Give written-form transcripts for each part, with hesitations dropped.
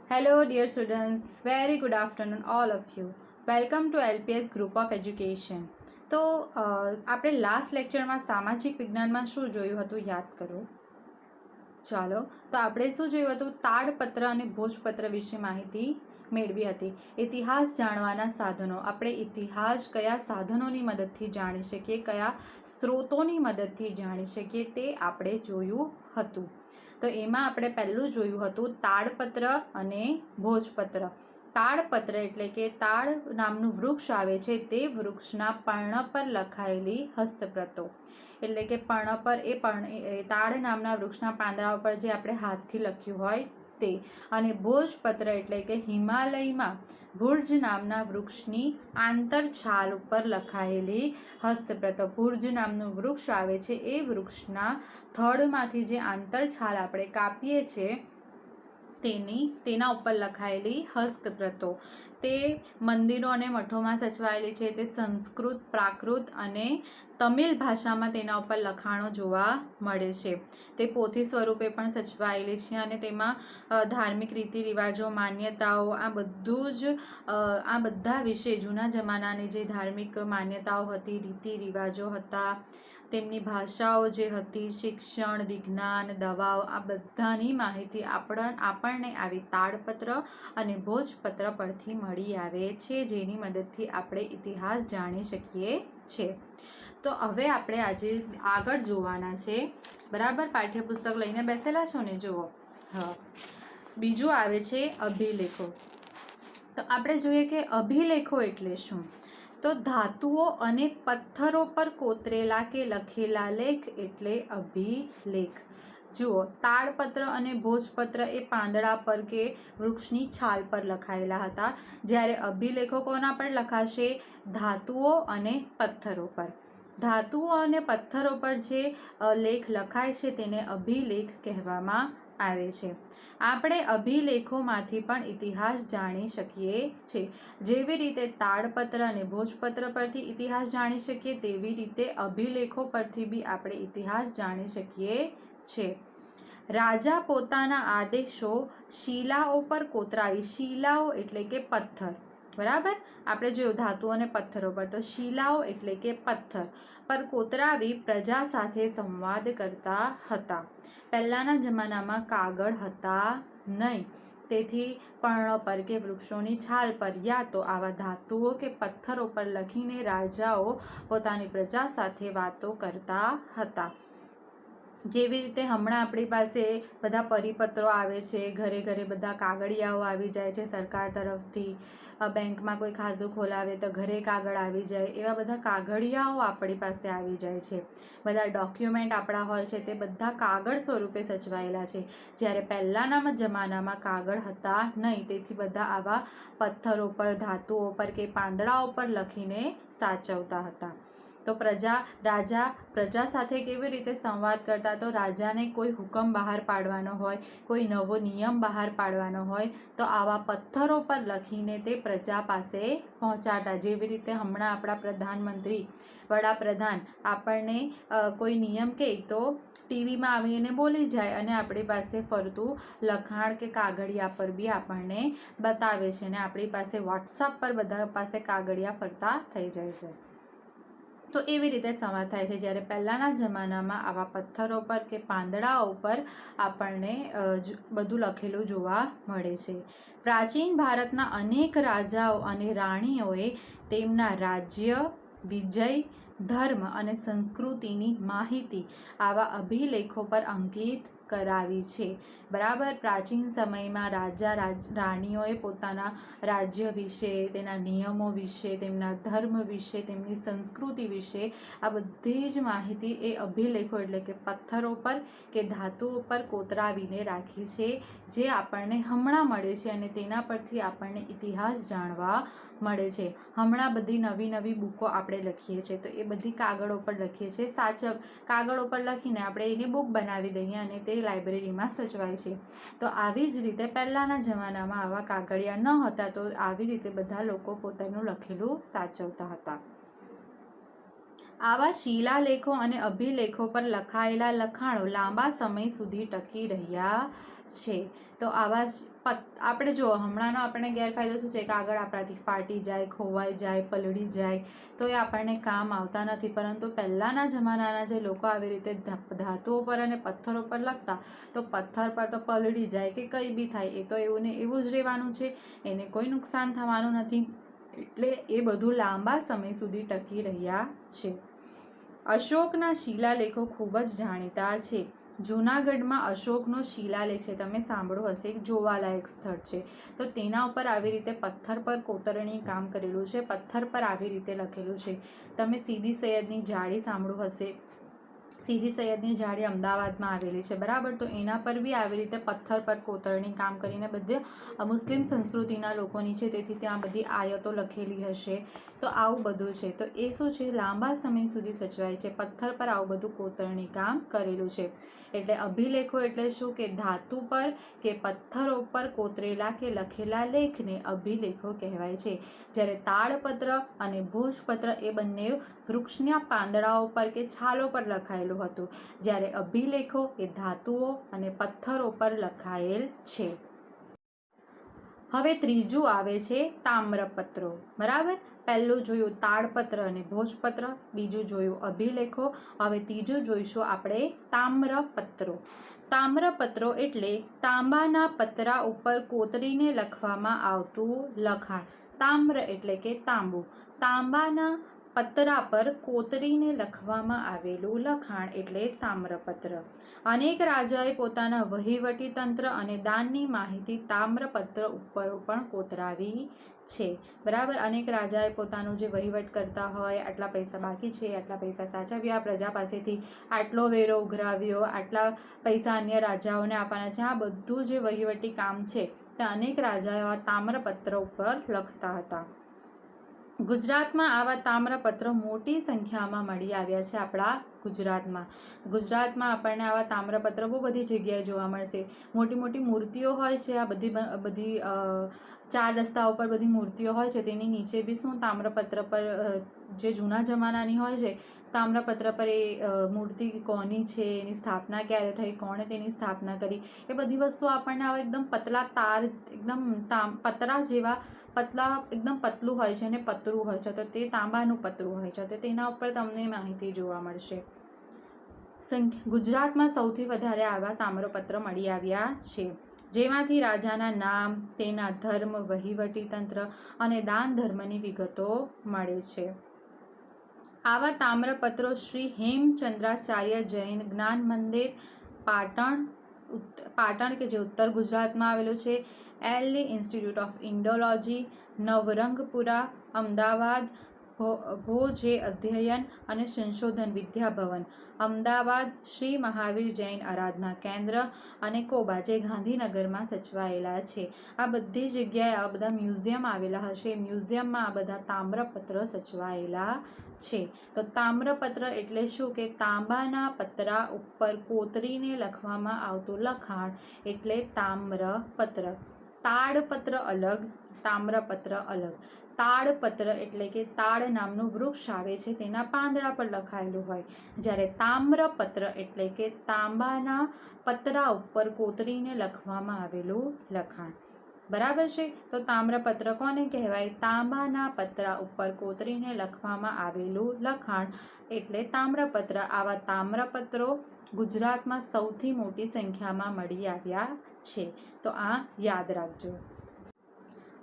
Hello, dear students. Very good afternoon, all of you. Welcome to LPS Group of Education. તો આપણે last લેક્ચરમાં સામાજિક વિજ્ઞાનમાં શું જોયું હતું યાદ કરો. ચાલો, તો આપણે શું જોયું હતું? તાડપત્ર અને ભોજપત્ર વિશે માહિતી મેળવી હતી. ઇતિહાસ જાણવાના સાધનો. આપણે ઇતિહાસ કયા સાધનોની મદદથી જાણી શકીએ, કયા સ્ત્રોતોની મદદથી જાણી શકીએ તે આપણે જોયું હતું. તો એમાં આપણે પહેલું જોયું હતું તાડપત્ર અને ભોજપત્ર. તાડપત્ર એટલે કે તાડ નામનું વૃક્ષ આવે છે તે વૃક્ષના પર્ણ પર લખાયેલી હસ્તપ્રતો, એટલે કે પર્ણ પર તાડ નામના વૃક્ષના પાંદડા ઉપર જે આપણે હાથથી લખ્યું હોય તે. અને ભોજપત્ર એટલે કે હિમાલયમાં ભુર્જ નામના વૃક્ષની આંતરછાલ ઉપર લખાયેલી હસ્તપ્રતો. ભુર્જ નામનું વૃક્ષ આવે છે એ વૃક્ષના થડમાંથી જે આંતરછાલ આપણે કાપીએ છીએ તેના ઉપર લખાયેલી હસ્તપ્રતો. તે મંદિરો અને મઠોમાં સચવાયેલી છે. તે સંસ્કૃત, પ્રાકૃત અને તમિલ ભાષામાં તેના ઉપર લખાણો જોવા મળે છે. તે પોથી સ્વરૂપે પણ સચવાયેલી છે અને તેમાં ધાર્મિક રીતિ રિવાજો, માન્યતાઓ આ બધા વિશે જૂના જમાનાની જે ધાર્મિક માન્યતાઓ હતી, રીતિ રિવાજો હતા, તેમની ભાષાઓ જે હતી, શિક્ષણ, વિજ્ઞાન, દવાઓ, આ બધાની માહિતી આપણને આવી તાડપત્ર અને ભોજપત્ર પરથી મળી આવે છે, જેની મદદથી આપણે ઇતિહાસ જાણી શકીએ છીએ. તો હવે આપણે આજે આગળ જોવાના છે. બરાબર, પાઠ્યપુસ્તક લઈને બેસેલા છો ને? જુઓ. હા, બીજું આવે છે અભિલેખો. તો આપણે જોઈએ કે અભિલેખો એટલે શું? તો ધાતુઓ અને પથ્થરો પર કોતરેલા કે લખેલા લેખ એટલે અભિલેખ. જુઓ, તાડપત્ર અને ભોજપત્ર એ પાંદડા પર કે વૃક્ષની છાલ પર લખાયેલા હતા, જ્યારે અભિલેખો કોના પર લખાશે? ધાતુઓ અને પથ્થરો પર. ધાતુઓ અને પથ્થરો પર જે લેખ લખાય છે તેને અભિલેખ કહેવામાં આવે છે. આપણે અભિલેખોમાંથી પણ ઇતિહાસ જાણી શકીએ છીએ. જેવી રીતે તાડપત્ર અને ભોજપત્ર પરથી ઇતિહાસ જાણી શકીએ, તેવી રીતે અભિલેખો પરથી બી આપણે ઇતિહાસ જાણી શકીએ છીએ. રાજા પોતાના આદેશો શિલાઓ પર કોતરાવી. શિલાઓ એટલે કે પથ્થર. બરાબર, આપણે જોયું ધાતુ અને પથ્થરો પર, તો શિલાઓ એટલે કે પથ્થર પર કોતરાવી પ્રજા સાથે સંવાદ કરતા હતા. પહેલાંના જમાનામાં કાગળ હતા નહીં, તેથી પર્ણો પર કે વૃક્ષોની છાલ પર યા તો આવા ધાતુઓ કે પથ્થરો પર લખીને રાજાઓ પોતાની પ્રજા સાથે વાતો કરતા હતા. જેવી રીતે હમણાં આપણી પાસે બધા પરિપત્રો આવે છે, ઘરે ઘરે બધા કાગળિયાઓ આવી જાય છે સરકાર તરફથી. બેંકમાં કોઈ ખાતું ખોલાવે તો ઘરે કાગળ આવી જાય, એવા બધા કાગળિયાઓ આપણી પાસે આવી જાય છે. બધા ડોક્યુમેન્ટ આપણા હોય છે તે બધા કાગળ સ્વરૂપે સચવાયેલા છે, જ્યારે પહેલાંના જમાનામાં કાગળ હતા નહીં, તેથી બધા આવા પથ્થરો પર, ધાતુઓ પર કે પાંદડાઓ પર લખીને સાચવતા હતા. તો રાજા પ્રજા સાથે કેવી રીતે સંવાદ કરતા? તો રાજાને કોઈ હુકમ બહાર પાડવાનો હોય, કોઈ નવો નિયમ બહાર પાડવાનો હોય, તો આવા પથ્થરો પર લખીને તે પ્રજા પાસે પહોંચાડતા. જેવી રીતે હમણાં આપણા પ્રધાનમંત્રી, વડાપ્રધાન આપણને કોઈ નિયમ કહે તો ટીવીમાં આવીને બોલી જાય અને આપણી પાસે ફરતું લખાણ કે કાગળિયા પર બી આપણને બતાવે છે, અને આપણી પાસે વોટ્સઅપ પર બધા પાસે કાગળિયા ફરતા થઈ જાય છે. તો એવી રીતે સંવાદ થાય છે, જ્યારે પહેલાંના જમાનામાં આવા પથ્થરો પર કે પાંદડાઓ પર આપણને બધું લખેલું જોવા મળે છે. પ્રાચીન ભારતના અનેક રાજાઓ અને રાણીઓએ તેમના રાજ્ય, વિજય, ધર્મ અને સંસ્કૃતિની માહિતી આવા અભિલેખો પર અંકિત કરાવી છે. બરાબર, પ્રાચીન સમયમાં રાણીઓએ પોતાના રાજ્ય વિશે, તેના નિયમો વિશે, તેમના ધર્મ વિશે, તેમની સંસ્કૃતિ વિશે આ બધી જ માહિતી એ અભિલેખો એટલે કે પથ્થરો પર કે ધાતુઓ પર કોતરાવીને રાખી છે, જે આપણને હમણાં મળે છે અને તેના પરથી આપણને ઇતિહાસ જાણવા મળે છે. હમણાં બધી નવી નવી બુકો આપણે લખીએ છીએ, તો એ બધી કાગળો પર લખીએ છીએ. કાગળો પર લખીને આપણે એની બુક બનાવી દઈએ અને તે લાઇબ્રેરીમાં સચવાય છે. તો આવી જ રીતે પહેલાંના જમાનામાં આવા કાગળિયા ન હતા, તો આવી રીતે બધા લોકો પોતાનું લખેલું સાચવતા હતા. આવા શિલાલેખો અને અભિલેખો પર લખાયેલા લખાણો લાંબા સમય સુધી ટકી રહ્યા છે. તો આવા આપણે જો હમણાંનો આપણને ગેરફાયદો શું છે કે આગળ આપણાથી ફાટી જાય, ખોવાઈ જાય, પલળી જાય તો એ આપણને કામ આવતા નથી. પરંતુ પહેલાંના જમાનાના જે લોકો આવી રીતે ધાતુઓ પર અને પથ્થરો પર લખતા તો પથ્થર પર તો પલળી જાય કે કંઈ બી થાય, એ તો એવું ને એવું જ રહેવાનું છે, એને કોઈ નુકસાન થવાનું નથી. એટલે એ બધું લાંબા સમય સુધી ટકી રહ્યા છે. અશોકના શિલાલેખો ખૂબ જ જાણીતા છે. જૂનાગઢમાં અશોકનો શિલાલેખ છે, તમે સાંભળ્યું હશે, એક જોવાલાયક સ્થળ છે. તો તેના ઉપર આવી રીતે પથ્થર પર કોતરણી કામ કરેલું છે, પથ્થર પર આવી રીતે લખેલું છે. તમે સીદી સૈયદની જાળી સાંભળ્યું હશે, સીદી સૈયદની જાળી અમદાવાદમાં આવેલી છે, બરાબર. તો એના પર બી આવી રીતે પથ્થર પર કોતરણી કામ કરીને બધે મુસ્લિમ સંસ્કૃતિના લોકોની છે, તેથી ત્યાં બધી આયતો લખેલી હશે. તો આવું બધું છે. તો એ શું છે, લાંબા સમય સુધી સચવાય છે, પથ્થર પર આવું બધું કોતરણી કામ કરેલું છે. એટલે અભિલેખો એટલે શું કે ધાતુ પર કે પથ્થરો પર કોતરેલા કે લખેલા લેખને અભિલેખો કહેવાય છે. જ્યારે તાડપત્ર અને ભોજપત્ર એ બંને વૃક્ષના પાંદડાઓ પર કે છાલો પર લખાયેલું હતું, જ્યારે અભિલેખો એ ધાતુઓ અને પથ્થરો પર લખાયેલ છે. હવે ત્રીજું આવે છે તામ્રપત્રો, બરાબર. પહેલું જોયું તાડપત્ર અને ભોજપત્ર, બીજું જોયું અભિલેખો, હવે ત્રીજું જોઈશું આપણે તામ્રપત્રો. તામ્રપત્રો એટલે તાંબાના પતરા ઉપર કોતરીને લખવામાં આવતું લખાણ. તામ્ર એટલે કે તાંબુ, તાંબાના પતરા પર કોતરીને લખવામાં આવેલું લખાણ એટલે તામ્રપત્ર. અનેક રાજાએ પોતાના વહીવટી તંત્ર અને દાનની માહિતી તામ્રપત્ર ઉપર પણ કોતરાવી છે, બરાબર. અનેક રાજાએ પોતાનું જે વહીવટ કરતા હોય, આટલા પૈસા બાકી છે, આટલા પૈસા સાચવ્યા, પ્રજા પાસેથી આટલો વેરો ઉઘરાવ્યો, આટલા પૈસા અન્ય રાજાઓને આપવાના છે, આ બધું જે વહીવટી કામ છે તે અનેક રાજાઓ તામ્રપત્ર ઉપર લખતા હતા. ગુજરાતમાં આવા તામ્રપત્રો મોટી સંખ્યામાં મળી આવ્યા છે. આપણા ગુજરાતમાં આપણને આવા તામ્રપત્રો બહુ બધી જગ્યાએ જોવા મળશે. મોટી મોટી મૂર્તિઓ હોય છે, આ બધી 4 રસ્તા ઉપર બધી મૂર્તિઓ હોય છે, તેની નીચે બી શું તામ્રપત્ર પર જે જૂના જમાનાની હોય છે, તામ્રપત્ર પર એ મૂર્તિ કોની છે, એની સ્થાપના ક્યારે થઈ, કોણે તેની સ્થાપના કરી, એ બધી વસ્તુઓ આપણને આવા એકદમ પતલા તાર, એકદમ પતરા જેવા એકદમ પતલું હોય છે અને પતરું હોય છે, તો તે તાંબાનું પતરું હોય છે, તો તેના ઉપર તમને માહિતી જોવા મળશે. ગુજરાતમાં સૌથી વધારે આવા તામ્રપત્ર મળી આવ્યા છે, જેમાંથી રાજાના નામ, તેના ધર્મ, વહીવટી તંત્ર અને દાન ધર્મની વિગતો મળે છે. આવા તામ્રપત્રો શ્રી હેમચંદ્રાચાર્ય જૈન જ્ઞાન મંદિર, પાટણ કે જે ઉત્તર ગુજરાતમાં આવેલું છે, LD institute of Indology, Navrangpura, Ahmedabad, ભોજે અધ્યયન અને સંશોધન વિદ્યાભવન, અમદાવાદ, શ્રી મહાવીર જૈન આરાધના કેન્દ્ર અને કોબા જે ગાંધીનગરમાં સચવાયેલા છે. આ બધી જગ્યાએ આ બધા મ્યુઝિયમ આવેલા હશે, મ્યુઝિયમમાં આ બધા તામ્રપત્ર સચવાયેલા છે. તો તામ્રપત્ર એટલે શું કે તાંબાના પતરા ઉપર કોતરીને લખવામાં આવતું લખાણ એટલે તામ્રપત્ર. તાડપત્ર અલગ, તામ્રપત્ર અલગ. તાડપત્ર એટલે કે તાડ નામનું વૃક્ષ આવે છે, તેના પાંદડા પર લખાયેલું હોય, જ્યારે તામ્રપત્ર એટલે કે તાંબાના પતરા ઉપર કોતરીને લખવામાં આવેલું લખાણ, બરાબર છે. તો તામ્રપત્ર કોને કહેવાય? તાંબાના પતરા ઉપર કોતરીને લખવામાં આવેલું લખાણ એટલે તામ્રપત્ર. આવા તામ્રપત્રો ગુજરાતમાં સૌથી મોટી સંખ્યામાં મળી આવ્યા છે, તો આ યાદ રાખજો.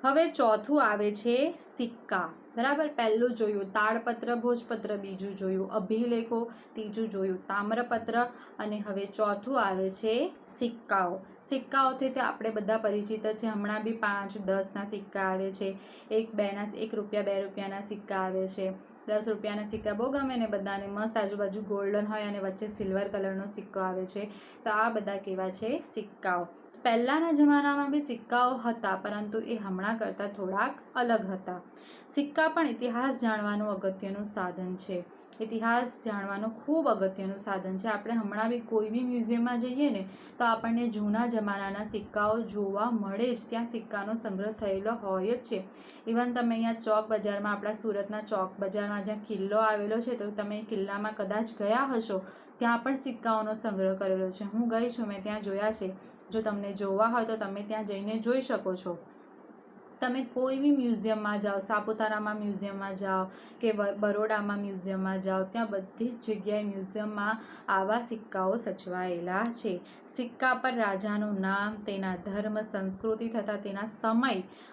હવે ચોથું આવે છે સિક્કા, બરાબર. પહેલું જોયું તાડપત્ર, ભોજપત્ર, બીજું જોયું અભિલેખો, ત્રીજું જોયું તામ્રપત્ર અને હવે ચોથું આવે છે સિક્કાઓ. સિક્કાઓથી તે આપણે બધા પરિચિત છે. હમણાં બી 5, 10ના સિક્કા આવે છે, 1 રૂપિયા 2 રૂપિયાના સિક્કા આવે છે, 10 રૂપિયાના સિક્કા બહુ ગમે ને બધાને, મસ્ત આજુબાજુ ગોલ્ડન હોય અને વચ્ચે સિલ્વર કલરનો સિક્કો આવે છે. તો આ બધા કેવા છે? સિક્કાઓ. પહેલાંના જમાનામાં બી સિક્કાઓ હતા, પરંતુ એ હમણાં કરતાં થોડાક અલગ હતા. સિક્કા પણ ઇતિહાસ જાણવાનું અગત્યનું સાધન છે. ઇતિહાસ જાણવાનું ખૂબ અગત્યનું સાધન છે. આપણે હમણાં બી કોઈ બી મ્યુઝિયમમાં જઈએ ને તો આપણને જૂના જમાનાના સિક્કાઓ જોવા મળે જ, ત્યાં સિક્કાનો સંગ્રહ થયેલો હોય જ છે. ઇવન તમે અહીંયા ચોક બજારમાં, આપણા સુરતના ચોક બજારમાં જ્યાં કિલ્લો આવેલો છે, તો તમે કિલ્લામાં કદાચ ગયા હશો, ત્યાં પણ સિક્કાઓનો સંગ્રહ કરેલો છે. હું ગઈ છું, મેં ત્યાં જોયા છે. જો તમને જોવા હોય તો તમે ત્યાં જઈને જોઈ શકો છો. તમે કોઈ બી મ્યુઝિયમમાં જાઓ, સાપુતારામાં મ્યુઝિયમમાં જાઓ કે બરોડામાં મ્યુઝિયમમાં જાઓ, ત્યાં બધી જ જગ્યાએ મ્યુઝિયમમાં આવા સિક્કાઓ સચવાયેલા છે. સિક્કા પર રાજાનું નામ, તેના ધર્મ, સંસ્કૃતિ તથા તેના સમય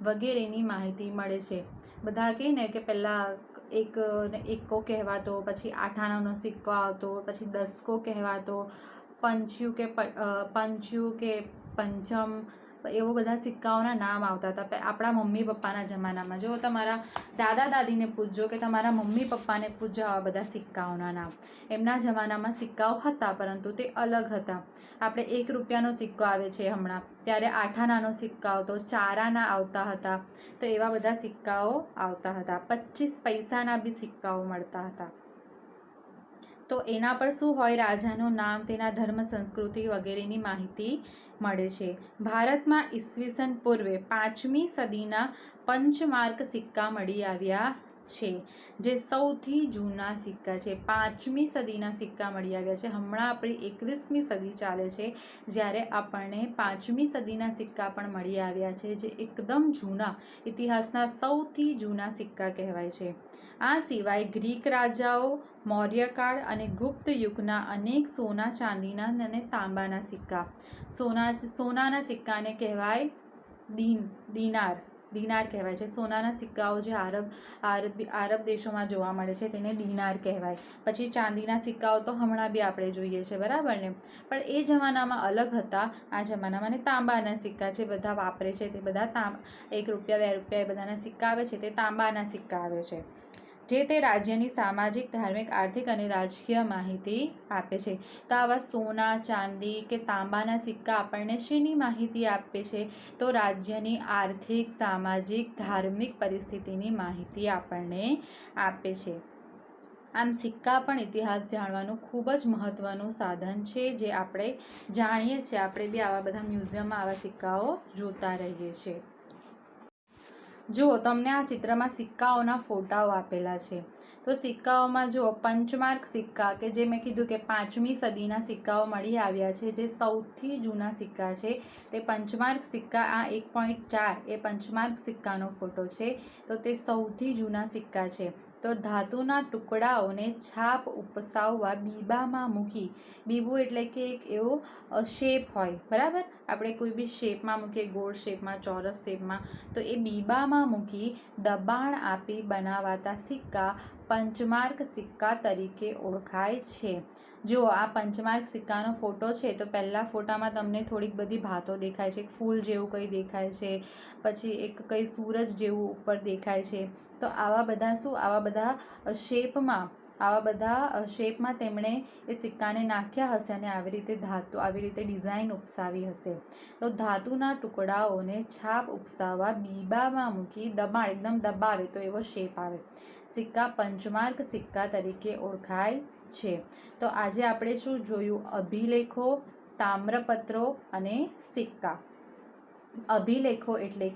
વગેરેની માહિતી મળે છે. બધા કહે ને કે પહેલાં એકો કહેવાતો, પછી 8 આનાનો સિક્કો આવતો, પછી 10 કહેવાતો, પંચ્યું કે પંચમ, એવો બધા સિક્કાઓના નામ આવતા હતા આપણા મમ્મી પપ્પાના જમાનામાં. જો તમારા દાદા દાદીને પૂછજો કે તમારા મમ્મી પપ્પાને પૂછજો આવા બધા સિક્કાઓના નામ. એમના જમાનામાં સિક્કાઓ હતા, પરંતુ તે અલગ હતા. આપણે 1 રૂપિયાનો સિક્કો આવે છે હમણાં, ત્યારે 8 આનાનો સિક્કો આવતો, 4 આના આવતા હતા. તો એવા બધા સિક્કાઓ આવતા હતા. 25 પૈસાના બી સિક્કાઓ મળતા હતા. તો એના પર શું હોય? રાજાનું નામ, તેના ધર્મ, સંસ્કૃતિ વગેરેની માહિતી મળે છે. ભારતમાં ઈસવીસન પૂર્વે 5મી સદીના પંચમાર્ક સિક્કા મળી આવ્યા છે, જે સૌથી જૂના સિક્કા છે. 5મી સદીના સિક્કા મળી આવ્યા છે. હમણાં આપણી 21મી સદી ચાલે છે, જ્યારે આપણને 5મી સદીના સિક્કા પણ મળી આવ્યા છે, જે એકદમ જૂના, ઇતિહાસના સૌથી જૂના સિક્કા કહેવાય છે. આ સિવાય ગ્રીક રાજાઓ, મૌર્યકાળ અને ગુપ્ત યુગના અનેક સોના, ચાંદીના અને તાંબાના સિક્કા. સોનાના સિક્કાને કહેવાય દિનાર કહેવાય છે. સોનાના સિક્કાઓ જે આરબ દેશોમાં જોવા મળે છે, તેને દિનાર કહેવાય. પછી ચાંદીના સિક્કાઓ તો હમણાં બી આપણે જોઈએ છે, બરાબર ને? પણ એ જમાનામાં અલગ હતા, આ જમાનામાં. અને તાંબાના સિક્કા જે બધા વાપરે છે, તે બધા 1 રૂપિયા 2 રૂપિયા એ બધાના સિક્કા આવે છે, તે તાંબાના સિક્કા આવે છે, જે તે રાજ્યની સામાજિક, ધાર્મિક, આર્થિક અને રાજકીય માહિતી આપે છે. તો આવા સોના, ચાંદી કે તાંબાના સિક્કા આપણને શેની માહિતી આપે છે? તો રાજ્યની આર્થિક, સામાજિક, ધાર્મિક પરિસ્થિતિની માહિતી આપણને આપે છે. આમ સિક્કા પણ ઇતિહાસ જાણવાનું ખૂબ જ મહત્ત્વનું સાધન છે, જે આપણે જાણીએ છીએ. આપણે બી આવા બધા મ્યુઝિયમમાં આવા સિક્કાઓ જોતા રહીએ છીએ. જુઓ, તમને આ ચિત્રમાં સિક્કાઓના ફોટાઓ આપેલા છે. તો સિક્કાઓમાં જુઓ, પંચમાર્ક સિક્કા, કે જે મેં કીધું કે 5મી સદીના સિક્કાઓ મળી આવ્યા છે, જે સૌથી જૂના સિક્કા છે, તે પંચમાર્ક સિક્કા. આ 1.4 એ પંચમાર્ક સિક્કાનો ફોટો છે. તો તે સૌથી જૂના સિક્કા છે. તો ધાતુના ટુકડાઓને છાપ ઉપસાવવા બીબામાં મૂકી, બીબું એટલે કે એક એવો શેપ હોય, બરાબર? આપણે કોઈ બી શેપમાં મૂકીએ, ગોળ શેપમાં, ચોરસ શેપમાં, તો એ બીબામાં મૂકી દબાણ આપી બનાવાતા સિક્કા પંચમાર્ક સિક્કા તરીકે ઓળખાય છે. જુઓ, આ પંચમાર્ક સિક્કાનો ફોટો છે. તો પહેલા ફોટામાં તમને થોડીક બધી ભાતો દેખાય છે, એક ફૂલ જેવું કંઈ દેખાય છે, પછી એક કંઈ સૂરજ જેવું ઉપર દેખાય છે. તો આવા બધા શેપમાં તેમણે એ સિક્કાને નાખ્યા હશે અને આવી રીતે ડિઝાઇન ઉપસાવી હશે. તો ધાતુના ટુકડાઓને છાપ ઉપસાવવા બીબામાં મૂકી દબાણ, એકદમ દબાવે તો એવો શેપ આવે. સિક્કા પંચમાર્ક સિક્કા તરીકે ઓળખાય છે. તો આજે આપણે શું જોયું? અભિલેખો, તામ્રપત્રો અને સિક્કા. અભિલેખો એટલે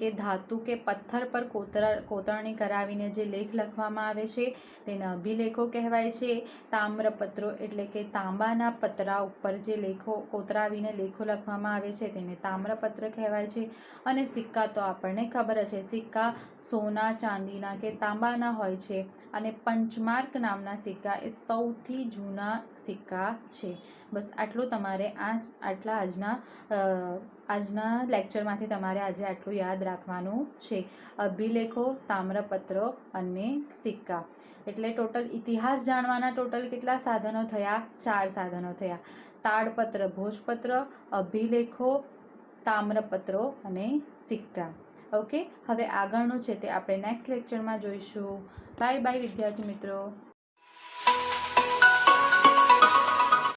કે ધાતુ કે પથ્થર પર કોતરણી કરાવીને જે લેખ લખવામાં આવે છે, તેને અભિલેખો કહેવાય છે. તામ્રપત્રો એટલે કે તાંબાના પતરા ઉપર જે કોતરાવીને લેખો લખવામાં આવે છે, તેને તામ્રપત્ર કહેવાય છે. અને સિક્કા તો આપણને ખબર જ છે, સિક્કા સોના, ચાંદીના કે તાંબાના હોય છે. અને પંચમાર્ક નામના સિક્કા એ સૌથી જૂના સિક્કા છે. બસ આટલું તમારે આજના લેક્ચરમાંથી તમારે આજે આટલું યાદ રાખવાનું છે. અભિલેખો, તામ્રપત્રો અને સિક્કા. એટલે ટોટલ ઇતિહાસ જાણવાના કેટલા સાધનો થયા? 4 સાધનો થયા: તાડપત્ર, ભોજપત્ર, અભિલેખો, તામ્રપત્રો અને સિક્કા. ઓકે, હવે આગળનું છે તે આપણે નેક્સ્ટ લેક્ચરમાં જોઈશું. બાય બાય વિદ્યાર્થી મિત્રો.